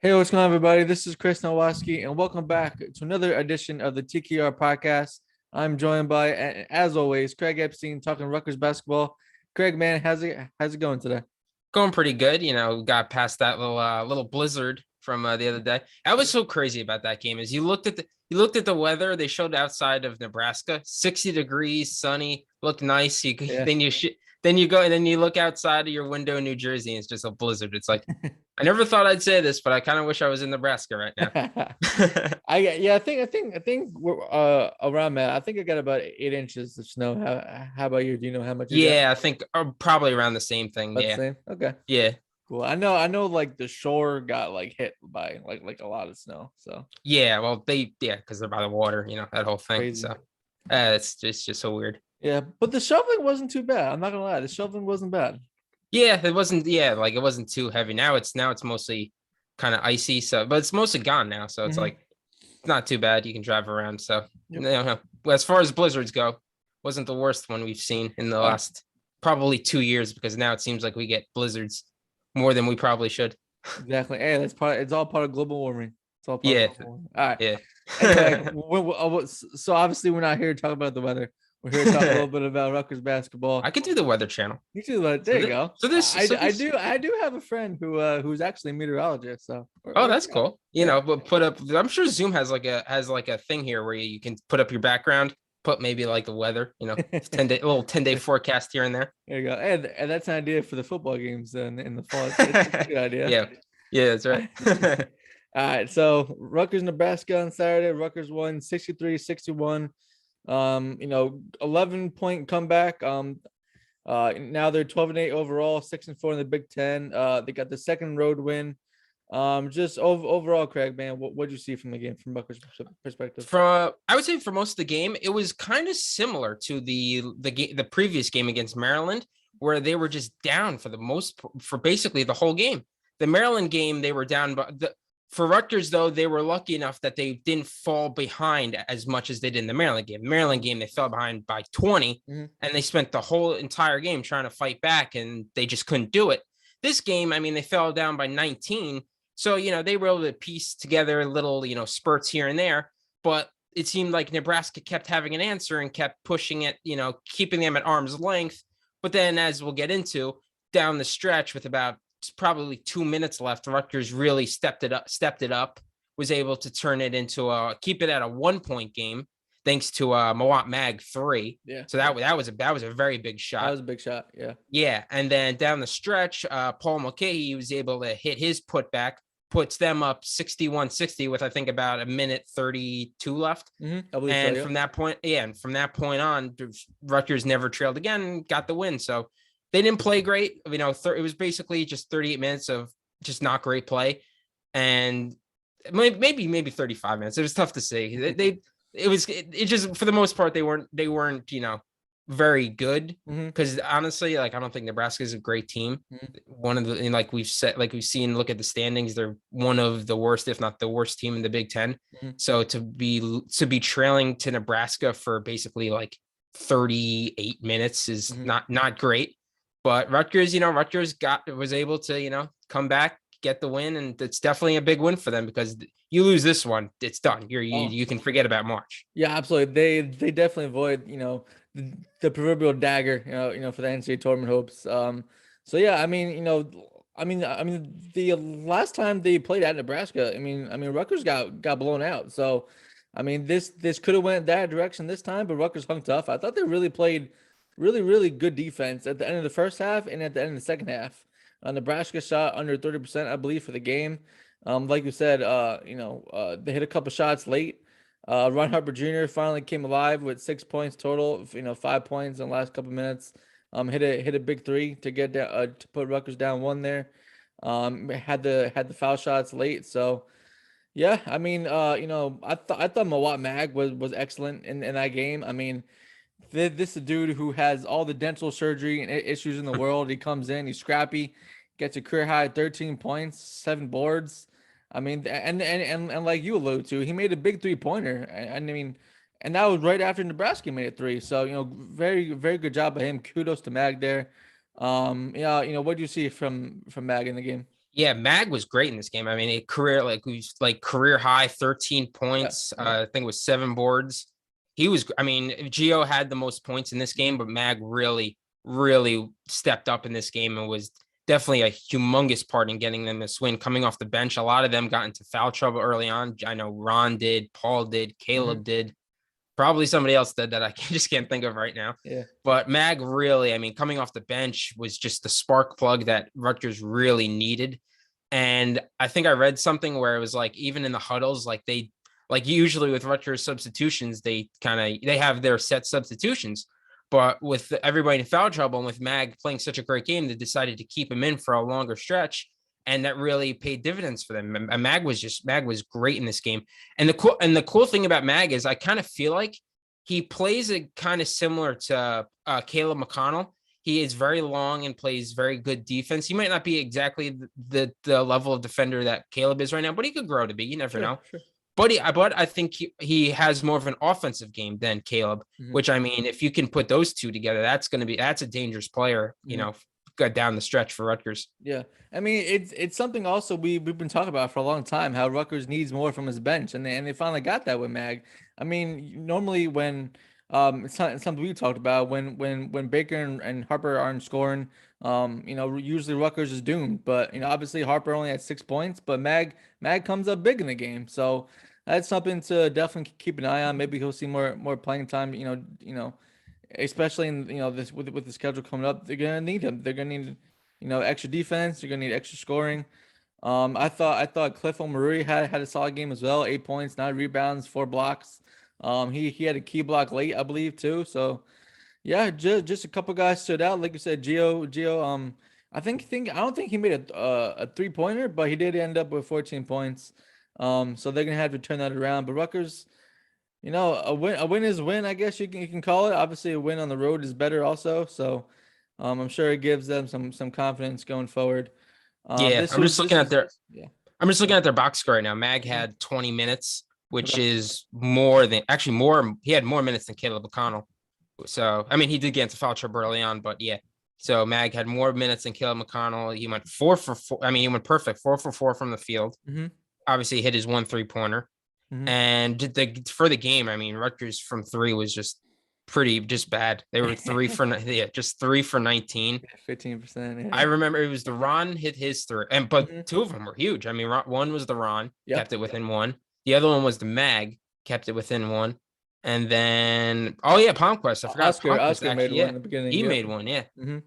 Hey, what's going on, everybody? This is Chris Nalwasky, and welcome back to another edition of the TKR Podcast. I'm joined by, as always, Craig Epstein talking Rutgers basketball. Craig, man, how's it going today? Going pretty good. Got past that little blizzard from the other day. I was so crazy about that game. As you looked at the weather, they showed outside of Nebraska, 60 degrees, sunny, looked nice. Yeah, Then you go and then you look outside of your window in New Jersey, and it's just a blizzard. It's like I never thought I'd say this, but I kind of wish I was in Nebraska right now. I think we're around that. I think I got about 8 inches of snow. How about you? Do you know how much you got? Yeah, I think probably around the same thing. About the Yeah, same. Okay, yeah. cool. I know. Like the shore got like hit by like a lot of snow. So Yeah, well, because they're by the water, that whole thing. crazy. So it's just so weird. Yeah, but the shoveling wasn't too bad. I'm not gonna lie. The shoveling wasn't bad. Yeah, it wasn't. Yeah, like it wasn't too heavy. Now it's mostly kind of icy. So, but it's mostly gone now. So it's Mhm. like it's not too bad. You can drive around. So, Yep. well, as far as blizzards go, wasn't the worst one we've seen in the Uh, last probably 2 years because now it seems like we get blizzards more than we probably should. exactly. Hey, that's part. It's all part of global warming. It's all part of Yeah, global warming. All right. yeah. Anyway, so obviously we're not here to talk about the weather. We're here to talk a little bit about Rutgers basketball. I could do the Weather Channel. You too, but So there you this, go. so this, so this. I do have a friend who's actually a meteorologist. So Oh, that's cool. yeah. But put up. I'm sure Zoom has like a thing here where you can put up your background, put maybe like the weather. 10 day a little 10-day forecast here and there. There you go. And that's an idea for the football games in the fall. It's a good idea. Yeah, yeah, that's right. All right. So Rutgers, Nebraska on Saturday. Rutgers won 63-61. 11-point comeback. Now they're 12-8 overall, 6-4 in the Big Ten. They got the second road win. Just overall, Craig, man, what'd you see from the game from Rutgers perspective? I would say for most of the game, it was kind of similar to the previous game against Maryland, where they were just down for basically the whole game. The Maryland game, they were down, but for Rutgers, though, they were lucky enough that they didn't fall behind as much as they did in the Maryland game. The Maryland game, they fell behind by 20, Mhm. and they spent the whole entire game trying to fight back, and they just couldn't do it. This game, I mean, they fell down by 19. So, they were able to piece together little, spurts here and there. But it seemed like Nebraska kept having an answer and kept pushing it, keeping them at arm's length. But then, as we'll get into, down the stretch with about probably 2 minutes left, Rutgers really stepped it up, was able to turn it into keep it at a 1-point game thanks to Mawat Mag 3. Yeah. So that was a very big shot. That was a big shot. Yeah. Yeah, and then down the stretch, Paul Mulcahy was able to hit his putback, puts them up 61-60 with I think about a minute 32 left. I believe And so, yeah. from that point on, Rutgers never trailed again and got the win. So they didn't play great. It was basically just 38 minutes of just not great play, and maybe 35 minutes. It was tough to see. It just for the most part they weren't very good because honestly, like I don't think Nebraska is a great team. One of the and like we've seen, look at the standings, they're one of the worst, if not the worst team in the Big Ten. So to be trailing to Nebraska for basically like 38 minutes is not great. But Rutgers was able to, come back, get the win, and it's definitely a big win for them because you lose this one, it's done. You can forget about March. Yeah, absolutely. They definitely avoid, the proverbial dagger, for the NCAA tournament hopes. So yeah, the last time they played at Nebraska, Rutgers got blown out. So, this could have went that direction this time, but Rutgers hung tough. I thought they really played really good defense at the end of the first half and at the end of the second half. Nebraska shot under 30%, I believe, for the game. Like you said, they hit a couple shots late. Ron Harper Jr. finally came alive with 6 points total. 5 points in the last couple minutes. Hit a big three to get down, to put Rutgers down one there. Had the foul shots late. So yeah, I thought Mawat Mag was excellent in that game. This is a dude who has all the dental surgery and issues in the world. He comes in, he's scrappy, gets a career high 13 points, 7 boards. And like you alluded to, he made a big 3-pointer. And that was right after Nebraska made it 3. So, very good job by him. Kudos to Mag there. What do you see from Mag in the game? Yeah, Mag was great in this game. I mean, career high 13 Yeah, points. yeah. I think it was 7 boards. I mean, Gio had the most points in this game, but Mag really, really stepped up in this game and was definitely a humongous part in getting them this win. Coming off the bench, a lot of them got into foul trouble early on. I know Ron did, Paul did, Mm-hmm. Caleb did. Probably somebody else did that I just can't think of right now. Yeah. But Mag really, I mean, coming off the bench was just the spark plug that Rutgers really needed. And I think I read something where it was like, even in the huddles, like usually with Rutgers substitutions, they have their set substitutions. But with everybody in foul trouble and with Mag playing such a great game, they decided to keep him in for a longer stretch. And that really paid dividends for them. And Mag was great in this game. And the cool thing about Mag is I kind of feel like he plays it kind of similar to Caleb McConnell. He is very long and plays very good defense. He might not be exactly the level of defender that Caleb is right now, but he could grow to be. You never know. Sure. But I think he has more of an offensive game than Caleb, which, I mean, if you can put those two together, that's a dangerous player, down the stretch for Rutgers. Yeah, I mean it's something also we've been talking about for a long time, how Rutgers needs more from his bench, and they finally got that with Mag. I mean, normally when it's something we talked about when Baker and Harper aren't scoring, usually Rutgers is doomed. But obviously Harper only had 6 points, but Mag comes up big in the game, so that's something to definitely keep an eye on. Maybe he'll see more playing time. Especially in this with the schedule coming up, they're gonna need him. They're gonna need extra defense. You're gonna need extra scoring. I thought Cliff O'Murray had a solid game as well. 8 points, 9 rebounds, 4 blocks. He had a key block late, I believe, too. So yeah, just a couple guys stood out. Like you said, Gio. I don't think he made a 3-pointer, but he did end up with 14 points. So they're gonna have to turn that around. But Rutgers, a win is a win, I guess you can call it. Obviously, a win on the road is better also. So I'm sure it gives them some confidence going forward. Yeah, This was this was yeah. I'm just looking at their box score right now. Mag Mhm. had 20 minutes, which Okay. is more than actually more. He had more minutes than Caleb McConnell. So, I mean, he did get into foul trouble early on, but yeah. So Mag had more minutes than Caleb McConnell. He went 4 for 4. I mean, he went perfect, 4 for 4 from the field. Mm-hmm. Obviously, hit his 1 3-pointer. Mm-hmm. And for the game, I mean, Rutgers from 3 was just bad. They were just 3 for 19. 15%. I Yeah. remember it was the Ron hit his 3, but Mhm. 2 of them were huge. I mean, one was the Ron, Yep. kept it within 1. The other one was the Mag, kept it within 1. And then, oh yeah, Palmquist. I forgot Oscar Palmquist Oscar made actually. one Yeah, in the beginning. he Yep. made one. Yeah. Mm-hmm.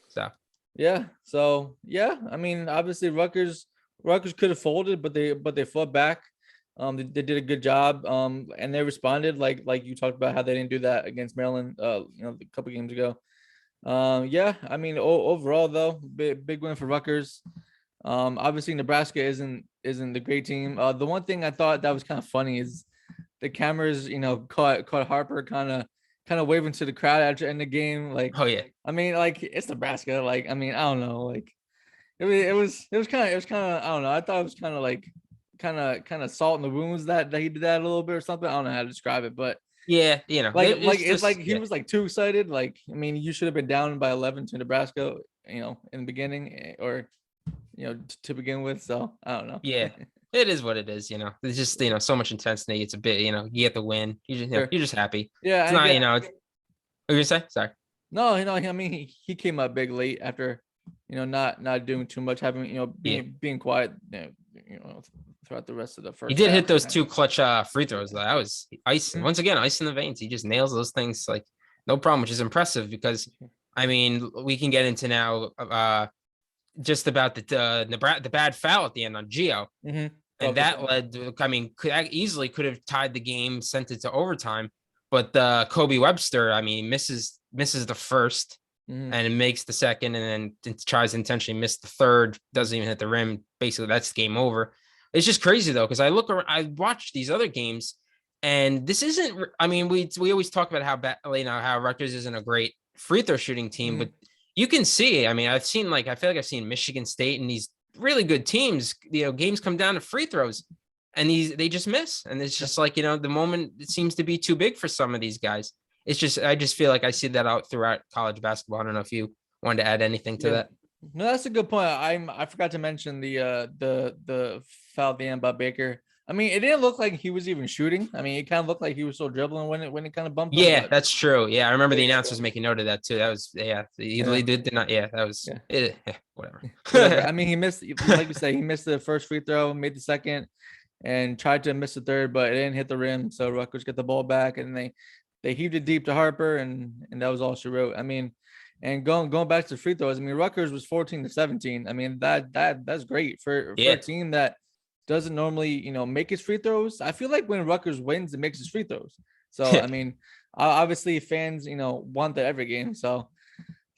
So Yeah. So yeah, I mean, obviously Rutgers could have folded, but they fought back. They did a good job. And they responded like you talked about how they didn't do that against Maryland. A couple games ago. Yeah. I mean, overall though, big win for Rutgers. Obviously Nebraska isn't the great team. The one thing I thought that was kind of funny is the cameras, caught Harper kind of waving to the crowd after end the game. Like, oh yeah. I mean, like it's Nebraska. Like, I mean, I don't know. Like, it was kind of I don't know. I thought it was kind of like kind of salt in the wounds that he did that a little bit or something. I don't know how to describe it, but Yeah, it's like he was like too excited. Like, I mean, you should have been down by 11 to Nebraska, in the beginning, or to begin with. So I don't know. yeah. It is what it is, There's just, so much intensity. It's a bit, you get the win. Sure. You're just happy. Yeah, It's I not, get. what you gonna say? Sorry. No, I mean, he came up big late after, not doing too much, having, Yeah. being quiet, throughout the rest of the He first did half. hit those 2 clutch free throws. That was ice. Mhm. Once again, ice in the veins. He just nails those things like no problem, which is impressive because I mean, we can get into now just about the bad foul at the end on Gio. Mhm. And that led to, I mean, could have tied the game, sent it to overtime. But Kobe Webster, I mean, misses the first Mhm. and it makes the second, and then tries to intentionally miss the third, doesn't even hit the rim. Basically, that's game over. It's just crazy though, because I watched these other games, and this isn't. I mean, we always talk about how bad, how Rutgers isn't a great free throw shooting team, Mhm. but you can see. I mean, I feel like I've seen Michigan State and these really good teams. Games come down to free throws, and they just miss, and it's just like the moment it seems to be too big for some of these guys. It's just I just feel like I see that out throughout college basketball. I don't know if you wanted to add anything to Yeah. that. No, that's a good point. I forgot to mention the foul at the end by Baker. I mean, it didn't look like he was even shooting. I mean, it kind of looked like he was still dribbling when it kind of bumped him. Yeah, But that's true. Yeah, I remember the yeah, announcers making note of that too. That was yeah, yeah, he did not. Yeah, that was yeah, whatever. whatever. I mean, he missed, like you say, he missed the first free throw, made the second, and tried to miss the third, but it didn't hit the rim. So Rutgers get the ball back, and they heaved it deep to Harper, and that was all she wrote. I mean, and going back to free throws, I mean, Rutgers was 14-17. I mean, that's great for a Yeah, team that doesn't normally, make its free throws. I feel like when Rutgers wins, it makes its free throws. So I mean, obviously fans, want that every game. So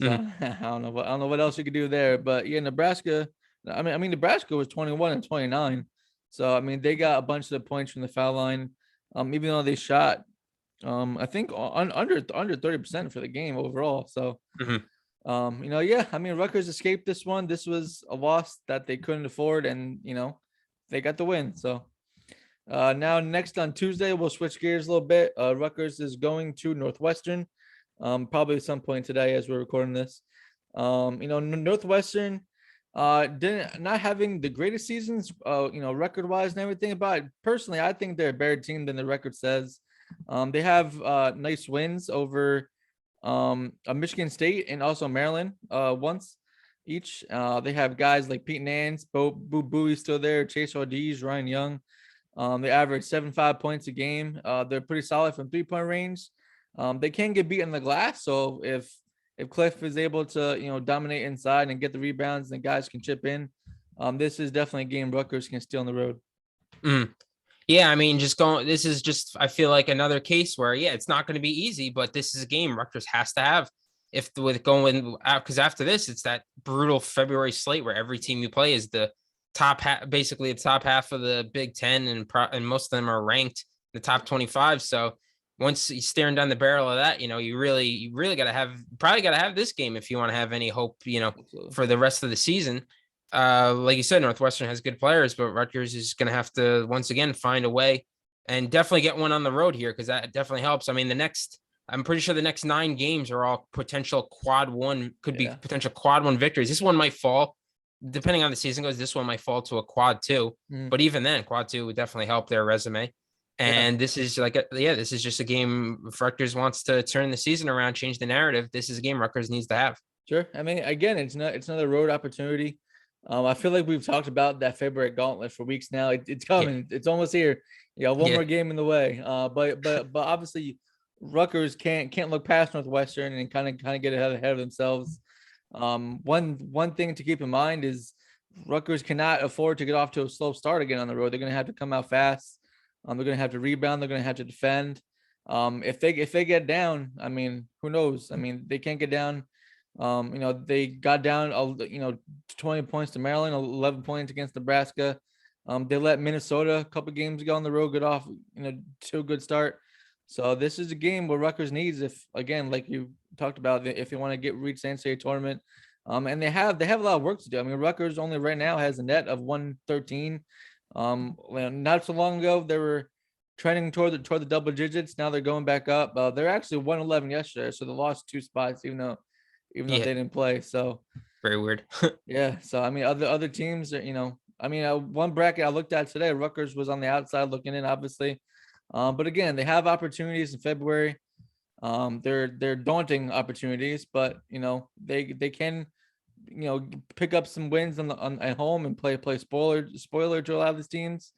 Mhm. I don't know what else you could do there. But yeah, Nebraska. I mean, Nebraska was 21-29. So I mean, they got a bunch of the points from the foul line. Even though they shot, I think under 30% for the game overall. So Mhm. yeah, I mean, Rutgers escaped this one. This was a loss that they couldn't afford, and they got the win. So now next on Tuesday, we'll switch gears a little bit. Rutgers is going to Northwestern, probably at some point today as we're recording this. Northwestern didn't not having the greatest seasons, record wise and everything. But personally, I think they're a better team than the record says. They have nice wins over Michigan State and also Maryland once each. They have guys like Pete Nance, Boo Booey still there, Chase Ortiz, Ryan Young. They average 7.5 points a game. They're pretty solid from 3-point range. They can get beat in the glass. So if Cliff is able to dominate inside and get the rebounds, and guys can chip in. This is definitely a game Rutgers can steal on the road. Mhm. Yeah, I mean, just going. This is just. I feel like another case where yeah, it's not going to be easy, but this is a game Rutgers has to have. If with going out because after this, it's that brutal February slate where every team you play is the top half, basically the top half of the Big Ten, and most of them are ranked in the top 25. So once you're staring down the barrel of that, you really got to have probably got to have this game if you want to have any hope, Absolutely. for the rest of the season. Like you said, Northwestern has good players, but Rutgers is going to have to once again find a way and definitely get one on the road here because that definitely helps. I mean, I'm pretty sure the next 9 games are all potential could be Yeah. potential quad one victories. This one might fall, depending on the season goes. This one might fall to a quad two, Mm, but even then, quad two would definitely help their resume. yeah. And this is this is just a game. If Rutgers wants to turn the season around, change the narrative, this is a game Rutgers needs to have. Sure. I mean, again, it's another road opportunity. I feel like we've talked about that February gauntlet for weeks now. It's Yeah, coming. It's almost here. One yeah, more game in the way. But obviously, Rutgers can't look past Northwestern and kind of get ahead of themselves. One thing to keep in mind is Rutgers cannot afford to get off to a slow start again on the road. They're going to have to come out fast. They're going to have to rebound. They're going to have to defend. If they get down, I mean, who knows? I mean, they can't get down. They got down, 20 points to Maryland, 11 points against Nebraska. They let Minnesota a couple games ago on the road get off, to a good start. So this is a game where Rutgers needs, if again, like you talked about, if you want to reach the NCAA tournament. And they have a lot of work to do. I mean, Rutgers only right now has a net of 113. Not so long ago they were trending toward the double digits. Now they're going back up. They're actually 111 yesterday, so they lost 2 spots, even though yeah. they didn't play. So Very weird. yeah. So I mean, other teams are, I mean, one bracket I looked at today, Rutgers was on the outside looking in, obviously. But again, they have opportunities in February. They're daunting opportunities, but they can pick up some wins at home and play spoiler to a lot of these teams.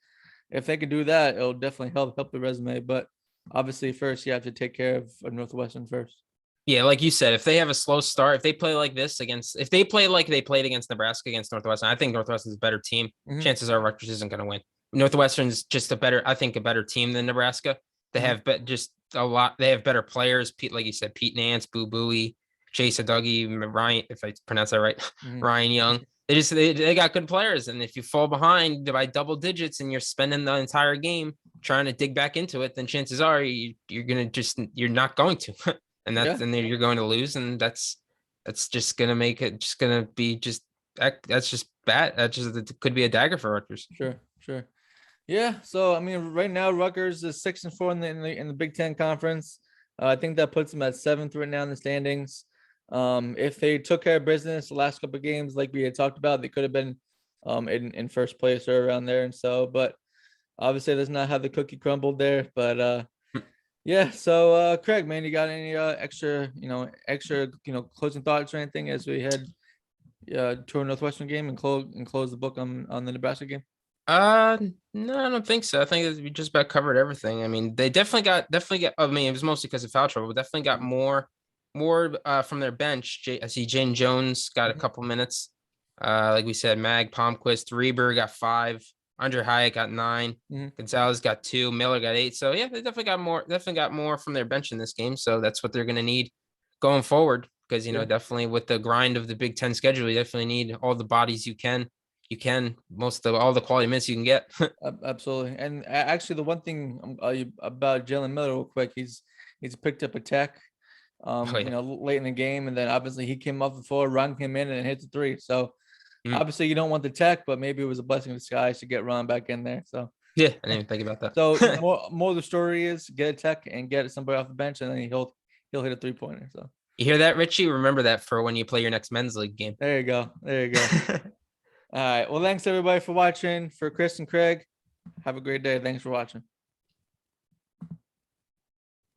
If they can do that, it'll definitely help the resume. But obviously, first you have to take care of Northwestern first. Yeah, like you said, if they have a slow start, if they play like this if they play like they played against Nebraska against Northwestern, I think Northwestern's a better team. Hmm. Chances are Rutgers isn't going to win. Northwestern's just I think, a better team than Nebraska. They Hmm. have just a lot. They have better players. Pete, like you said, Pete Nance, Boo Booey, Chase Dougie, Ryan, if I pronounce that right, Hmm. Ryan Young. They got good players, and if you fall behind by double digits and you're spending the entire game trying to dig back into it, then chances are you're not going to. And Yeah. then you're going to lose, and that's just gonna make it just gonna be just that's just bad. It could be a dagger for Rutgers. Sure. Sure. Yeah. So I mean, right now Rutgers is 6-4 in the Big Ten conference. I think that puts them at seventh right now in the standings. If they took care of business the last couple of games, like we had talked about, they could have been in first place or around there. And so, but obviously that's not how the cookie crumbled there. But yeah. So Craig, man, you got any extra closing thoughts or anything as we head to a Northwestern game and close the book on the Nebraska game? No, I don't think so. I think we just about covered everything. I mean, they definitely got. I mean, it was mostly because of foul trouble, but definitely got more from their bench. I see Jane Jones got a couple minutes. Like we said, Mag Palmquist, Reber got 5, Andre Hyatt got 9, Gonzalez got 2, Miller got 8. So yeah, they definitely got more. Definitely got more from their bench in this game. So that's what they're going to need going forward. Because definitely with the grind of the Big Ten schedule, you definitely need all the bodies you can. Most of all the quality minutes you can get. Absolutely. And actually, the one thing about Jalen Miller, real quick, he's picked up a tech, late in the game, and then obviously he came off the floor, Ron came in and hit the 3. So obviously you don't want the tech, but maybe it was a blessing in disguise to get Ron back in there. So yeah, I didn't even think about that. So more of the story is get a tech and get somebody off the bench, and then he'll hit a 3-pointer. So you hear that, Richie? Remember that for when you play your next men's league game. There you go. All right. Well, thanks everybody for watching. For Chris and Craig, have a great day. Thanks for watching.